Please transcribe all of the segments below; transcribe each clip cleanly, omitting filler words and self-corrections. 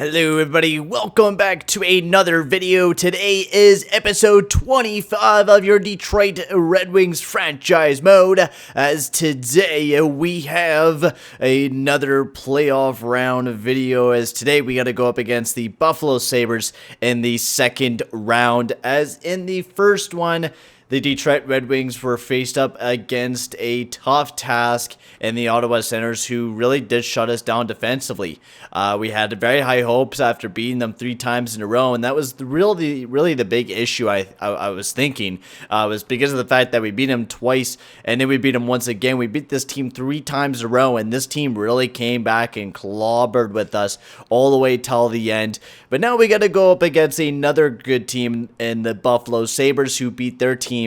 Hello everybody, welcome back to another video. Today is episode 25 of your Detroit Red Wings franchise mode, as today we have another playoff round video, as today we got to go up against the Buffalo Sabres in the second round. As in the first one, the Detroit Red Wings were faced up against a tough task in the Ottawa Senators, who really did shut us down defensively. We had very high hopes after beating them 3 times in a row, and that was really the big issue I was thinking, was because of the fact that we beat them twice, and then we beat them once again. We beat this team 3 times in a row, and this team really came back and clobbered with us all the way till the end. But now we got to go up against another good team in the Buffalo Sabres, who beat their team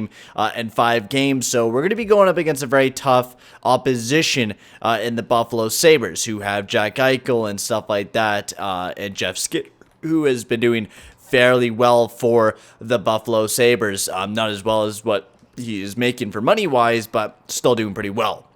in 5 games. So we're going to be going up against a very tough opposition in the Buffalo Sabres, who have Jack Eichel and stuff like that, and Jeff Skinner, who has been doing fairly well for the Buffalo Sabres. Not as well as what he is making for money-wise, but still doing pretty well.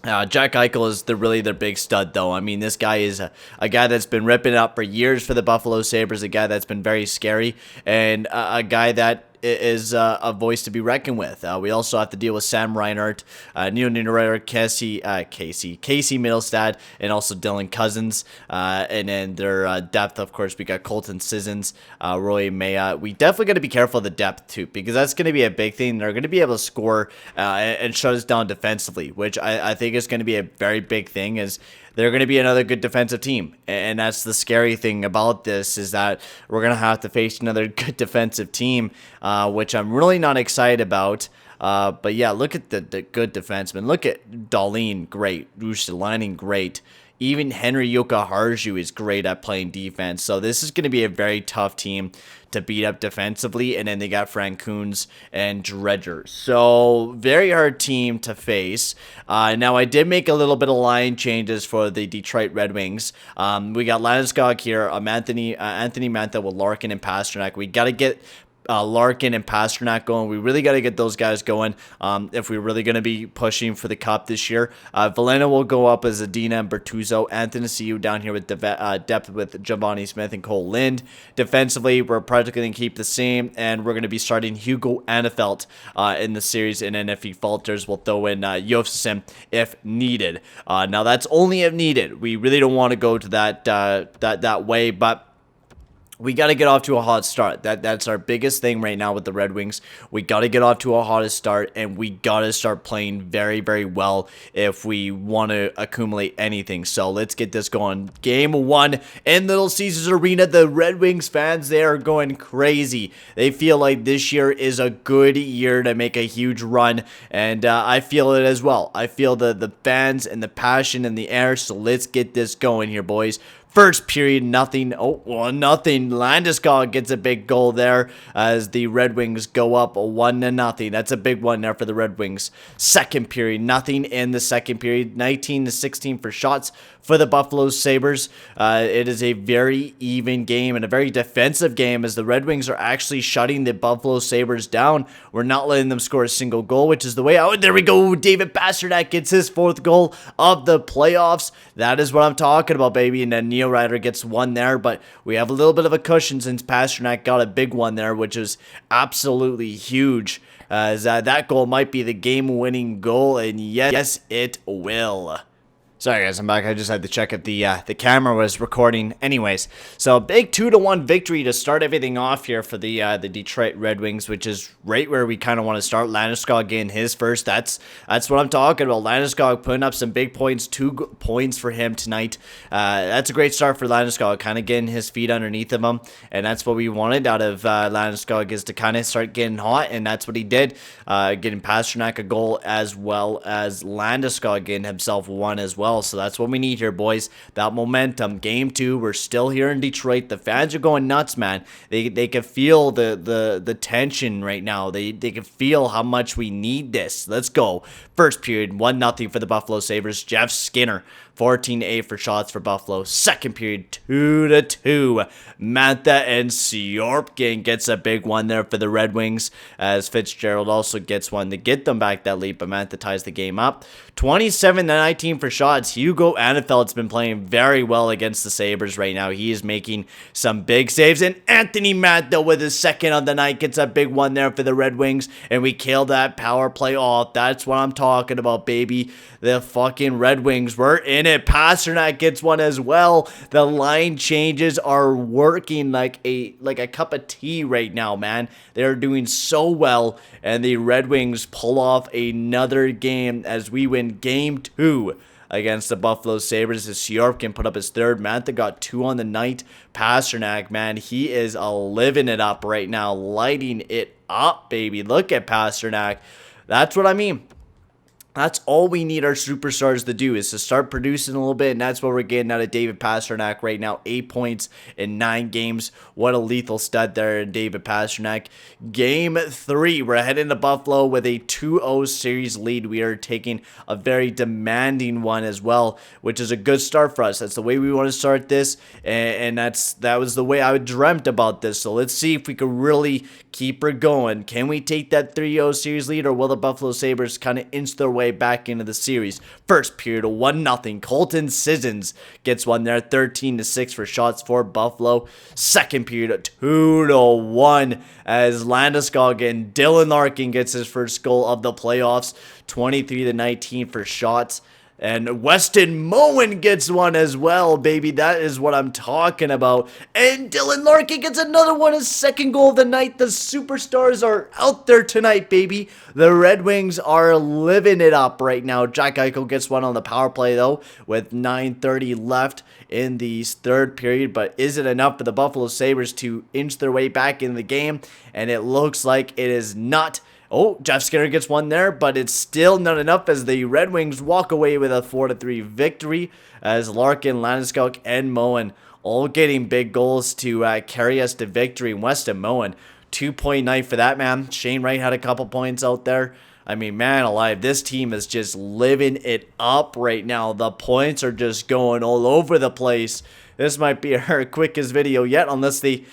Jack Eichel is really their big stud, though. I mean, this guy is a guy that's been ripping it up for years for the Buffalo Sabres, a guy that's been very scary, and a guy that is a voice to be reckoned with. We also have to deal with Sam Reinhart, Neil Niederreiter, Casey Middlestad, and also Dylan Cousins. And then their depth, of course, we got Colton Sissons, Roy Maya. We definitely got to be careful of the depth, too, because that's going to be a big thing. They're going to be able to score and shut us down defensively, which I think is going to be a very big thing, as they're going to be another good defensive team. And that's the scary thing about this, is that we're going to have to face another good defensive team, which I'm really not excited about. But yeah, look at the good defensemen. Look at Dahlin, great. Ruotsalainen, great. Even Henry Jokiharju is great at playing defense. So this is going to be a very tough team to beat up defensively. And then they got Frank Kuhns and Dredger. So very hard team to face. Now I did make a little bit of line changes for the Detroit Red Wings. We got Landeskog here, Anthony Mantha with Larkin and Pastrnak. We got to get Larkin and Pastrnak going. We really got to get those guys going if we're really going to be pushing for the cup this year. Valena will go up as Adina and Bertuzzo. Anthony CU down here with depth with Giovanni Smith and Cole Lind. Defensively, we're probably going to keep the same, and we're going to be starting Hugo Anefelt in the series, and then if he falters, we'll throw in Josefsson if needed. Now, that's only if needed. We really don't want to go to that way, but we got to get off to a hot start. That's our biggest thing right now with the Red Wings. We got to get off to a hottest start, and we got to start playing very, very well if we want to accumulate anything. So let's get this going. Game 1 in Little Caesars Arena. The Red Wings fans, they are going crazy. They feel like this year is a good year to make a huge run, and I feel it as well. I feel the fans and the passion in the air, so let's get this going here, boys. First period, nothing. Nothing. Landeskog gets a big goal there as the Red Wings go up 1-0. That's a big one there for the Red Wings. Second period, nothing in the second period. 19-16 for shots for the Buffalo Sabres. It is a very even game and a very defensive game, as the Red Wings are actually shutting the Buffalo Sabres down. We're not letting them score a single goal, which is the way out. There we go. David Pastrnak gets his 4th goal of the playoffs. That is what I'm talking about, baby. And then Neil Ryder gets one there, but we have a little bit of a cushion since Pastrnak got a big one there, which is absolutely huge, as that goal might be the game-winning goal, and yes, it will. Sorry guys, I'm back. I just had to check if the camera was recording. Anyways, so big 2-1 victory to start everything off here for the Detroit Red Wings, which is right where we kind of want to start. Landeskog getting his first. That's what I'm talking about. Landeskog putting up some big points. 2 points for him tonight. That's a great start for Landeskog, kind of getting his feet underneath of him, and that's what we wanted out of Landeskog, is to kind of start getting hot, and that's what he did. Getting Pastrnak a goal, as well as Landeskog getting himself one as well. So that's what we need here, boys. That momentum. Game 2, we're still here in Detroit. The fans are going nuts, man. They can feel the tension right now. They can feel how much we need this. Let's go. First period, 1-0 for the Buffalo Sabres. Jeff Skinner 14-8 for shots for Buffalo. Second period, 2-2. Mantha and Sjorpkin gets a big one there for the Red Wings, as Fitzgerald also gets one to get them back that lead, but Mantha ties the game up. 27-19 for shots. Hugo Anafeld's been playing very well against the Sabres right now. He is making some big saves, and Anthony Mantha with his second of the night gets a big one there for the Red Wings, and we kill that power play off. That's what I'm talking about, baby. The fucking Red Wings were in it. Pasternak gets one as well. The line changes are working like a cup of tea right now, man. They're doing so well, and the Red Wings pull off another game as we win game 2 against the Buffalo Sabres. As Sjorpkin put up his third. Mantha got 2 on the night. Pasternak, man, he is living it up right now, lighting it up, baby. Look at Pasternak. That's what I mean. That's all we need our superstars to do, is to start producing a little bit, and that's what we're getting out of David Pasternak right now. 8 points in 9 games. What a lethal stud there in David Pasternak. Game 3, we're heading to Buffalo with a 2-0 series lead. We are taking a very demanding one as well, which is a good start for us. That's the way we want to start this, and that was the way I dreamt about this. So let's see if we can really keep her going. Can we take that 3-0 series lead, or will the Buffalo Sabres kind of inch their way back into the series? First period, 1-0. Colton Sissons gets one there, 13-6 for shots for Buffalo. Second period, 2-1, as Landeskog and Dylan Larkin gets his first goal of the playoffs. 23-19 for shots. And Weston Moen gets one as well, baby. That is what I'm talking about. And Dylan Larkin gets another one, his second goal of the night. The superstars are out there tonight, baby. The Red Wings are living it up right now. Jack Eichel gets one on the power play, though, with 9:30 left in the third period. But is it enough for the Buffalo Sabres to inch their way back in the game? And it looks like it is not. Oh, Jeff Skinner gets one there, but it's still not enough as the Red Wings walk away with a 4-3 victory, as Larkin, Landeskog, and Moen all getting big goals to carry us to victory. Weston Moen, 2-point night for that, man. Shane Wright had a couple points out there. I mean, man alive, this team is just living it up right now. The points are just going all over the place. This might be our quickest video yet, unless the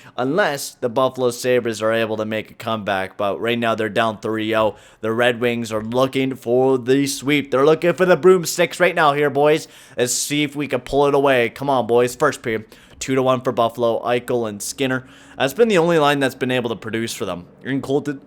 Buffalo Sabres are able to make a comeback. But right now they're down 3-0. The Red Wings are looking for the sweep. They're looking for the broomsticks right now here, boys. Let's see if we can pull it away. Come on, boys. First period, 2-1 for Buffalo. Eichel and Skinner. That's been the only line that's been able to produce for them. And Colton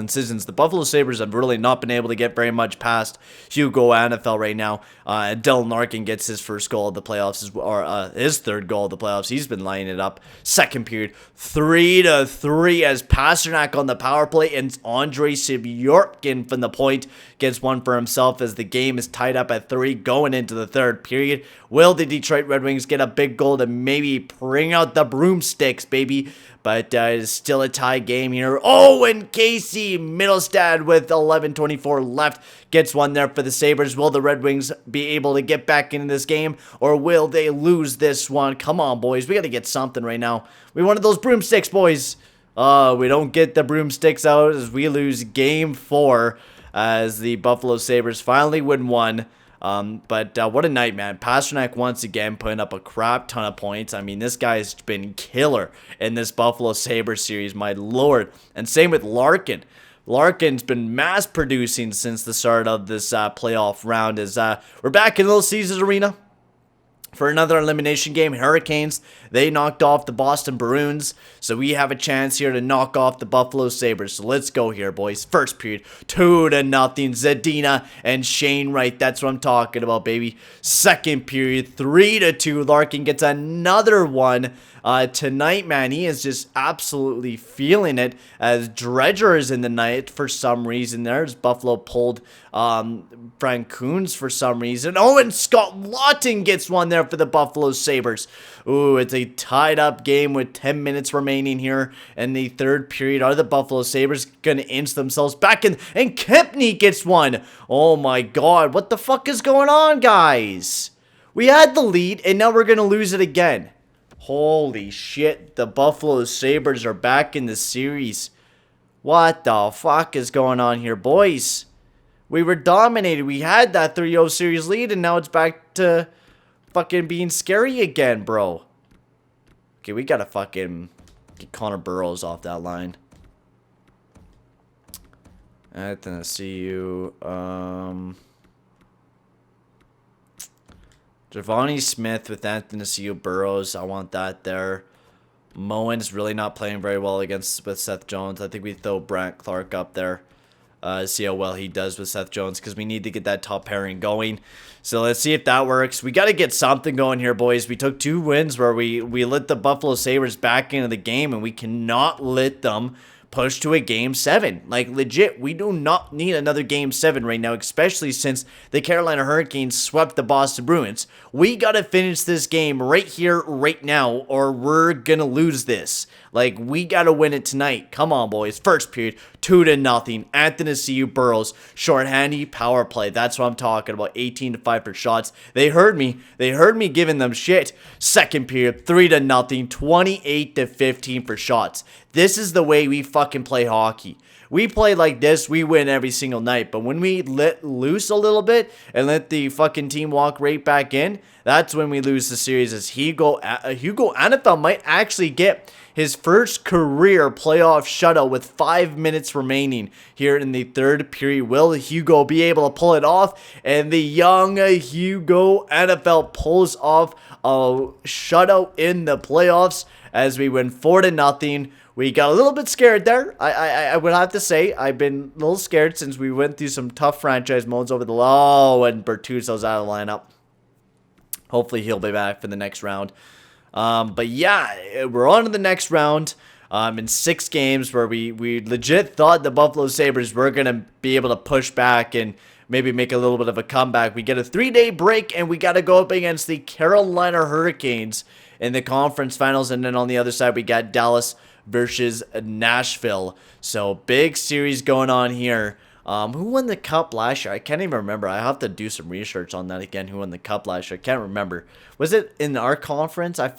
Sissons. The Buffalo Sabres have really not been able to get very much past Hugo Anafel right now. Dylan Larkin gets his first goal of the playoffs, or his third goal of the playoffs. He's been lining it up. Second period, 3-3 as Pasternak on the power play, and Andrei Sjorpkin from the point gets one for himself as the game is tied up at 3 going into the third period. Will the Detroit Red Wings get a big goal to maybe bring out the broomsticks, baby? But it's still a tie game here. Oh, and Casey Middlestad with 11:24 left gets one there for the Sabres. Will the Red Wings be able to get back into this game, or will they lose this one? Come on, boys. We got to get something right now. We wanted those broomsticks, boys. We don't get the broomsticks out as we lose game 4 as the Buffalo Sabres finally win 1. But what a night, man. Pasternak once again putting up a crap ton of points. I mean, this guy's been killer in this Buffalo Sabres series, my lord. And same with Larkin. Larkin's been mass producing since the start of this playoff round. As we're back in Little Caesars Arena for another elimination game. Hurricanes, they knocked off the Boston Bruins, so we have a chance here to knock off the Buffalo Sabres. So let's go here, boys. First period, 2-0. Zadina and Shane Wright. That's what I'm talking about, baby. Second period, 3-2. Larkin gets another one. Tonight, man, he is just absolutely feeling it as Dredger is in the night for some reason. There's Buffalo pulled Frank Coons for some reason. Oh, and Scott Lawton gets one there for the Buffalo Sabres. Ooh, it's a tied up game with 10 minutes remaining here in the third period. Are the Buffalo Sabres going to inch themselves back in? And Kempney gets one. Oh my god, what the fuck is going on, guys? We had the lead, and now we're going to lose it again. Holy shit, the Buffalo Sabres are back in the series. What the fuck is going on here, boys? We were dominated. We had that 3-0 series lead, and now it's back to fucking being scary again, bro. Okay, we gotta fucking get Connor Burrows off that line. Mantha NMC. Giovanni Smith with Mantha NMC Burrows. I want that there. Moen's really not playing very well with Seth Jones. I think we throw Brandt Clark up there. See how well he does with Seth Jones, because we need to get that top pairing going. So let's see if that works. We got to get something going here, boys. We took 2 wins where we let the Buffalo Sabres back into the game, and we cannot let them push to a Game 7. Like, legit, we do not need another Game 7 right now, especially since the Carolina Hurricanes swept the Boston Bruins. We got to finish this game right here, right now, or we're going to lose this. Like, we got to win it tonight. Come on, boys. First period, 2-0. Mantha NMC Burrows. Shorthanded power play. That's what I'm talking about. 18-5 for shots. They heard me. They heard me giving them shit. Second period, 3-0. 28-15 for shots. This is the way we fucking play hockey. We play like this, we win every single night. But when we let loose a little bit and let the fucking team walk right back in, that's when we lose the series. As Hugo Anifel might actually get his first career playoff shutout with 5 minutes remaining here in the third period. Will Hugo be able to pull it off? And the young Hugo Anifel pulls off a shutout in the playoffs as we win 4-0. We got a little bit scared there. I would have to say I've been a little scared since we went through some tough franchise modes over the low, and Bertuzzo's out of the lineup. Hopefully he'll be back for the next round. But yeah, we're on to the next round. In 6 games where we legit thought the Buffalo Sabres were going to be able to push back and maybe make a little bit of a comeback. We get a 3-day break, and we got to go up against the Carolina Hurricanes in the conference finals. And then on the other side, we got Dallas versus Nashville. So big series going on here. Who won the cup last year? I can't even remember. I have to do some research on that again. Who won the cup last year? I can't remember. Was it in our conference? I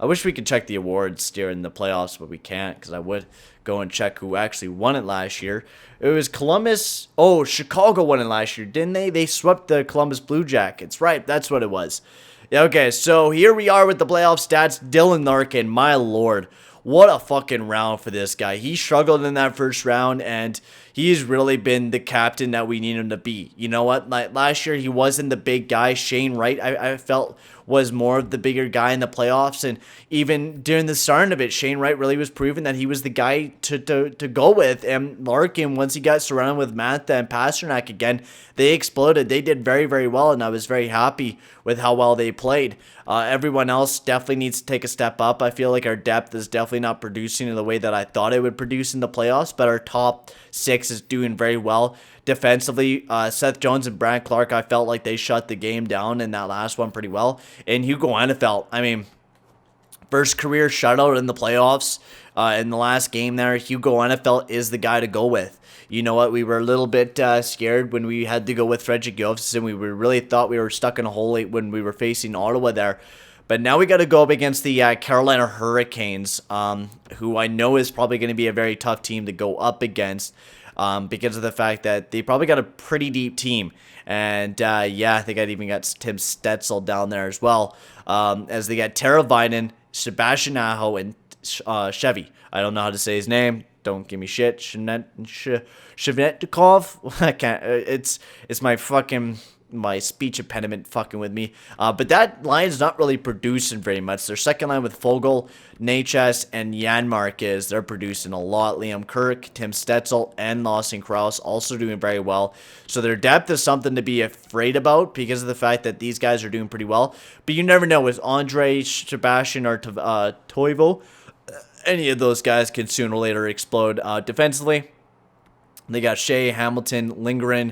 wish we could check the awards during the playoffs, but we can't, because I would go and check who actually won it last year. It was Columbus. Oh, Chicago won it last year, didn't they? They swept the Columbus Blue Jackets. Right, that's what it was. Okay, so here we are with the playoff stats. Dylan Larkin, my lord. What a fucking round for this guy. He struggled in that first round, and he's really been the captain that we need him to be. You know what? Like last year, he wasn't the big guy. Shane Wright, I felt, was more of the bigger guy in the playoffs. And even during the start of it, Shane Wright really was proving that he was the guy to go with. And Larkin, once he got surrounded with Mantha and Pasternak again, they exploded. They did very, very well, and I was very happy with how well they played. Everyone else definitely needs to take a step up. I feel like our depth is definitely not producing in the way that I thought it would produce in the playoffs, but our top 6 is doing very well. Defensively, Seth Jones and Brandt Clark, I felt like they shut the game down in that last one pretty well. And Hugo Anifel, I mean, first career shutout in the playoffs. In the last game there, Hugo Anifel is the guy to go with. You know what? We were a little bit scared when we had to go with Fredrik Josefsson. We really thought we were stuck in a hole when we were facing Ottawa there. But now we got to go up against the Carolina Hurricanes, who I know is probably going to be a very tough team to go up against. Because of the fact that they probably got a pretty deep team. And, yeah, I think I'd even got Tim Stetzel down there as well. As they got Tara Vinen, Sebastian Aho, and Chevy. I don't know how to say his name. Don't give me shit. Shevnetikov? I can't. It's my speech impediment fucking with me. But that line's not really producing very much. Their second line with Fogel, Natchez, and Jan Marquez, they're producing a lot. Liam Kirk, Tim Stetzel, and Lawson Krause also doing very well. So their depth is something to be afraid about because of the fact that these guys are doing pretty well. But you never know with Andre, Sebastian, or Toivo. Any of those guys can sooner or later explode. Defensively, they got Shea, Hamilton, Lindgren,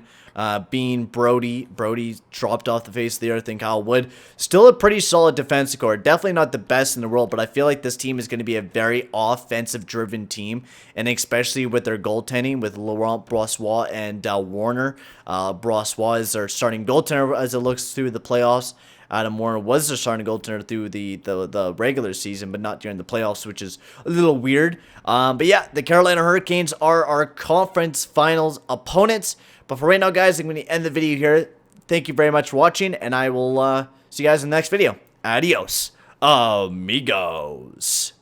Bean, Brody. Brody dropped off the face of the earth, and Kyle Wood. Still a pretty solid defensive core. Definitely not the best in the world, but I feel like this team is going to be a very offensive-driven team, and especially with their goaltending with Laurent Brossoit and Warner. Brossoit is their starting goaltender as it looks through the playoffs. Adam Warner was their starting goaltender through the regular season, but not during the playoffs, which is a little weird. But yeah, the Carolina Hurricanes are our conference finals opponents. But for right now, guys, I'm going to end the video here. Thank you very much for watching, and I will see you guys in the next video. Adios, amigos.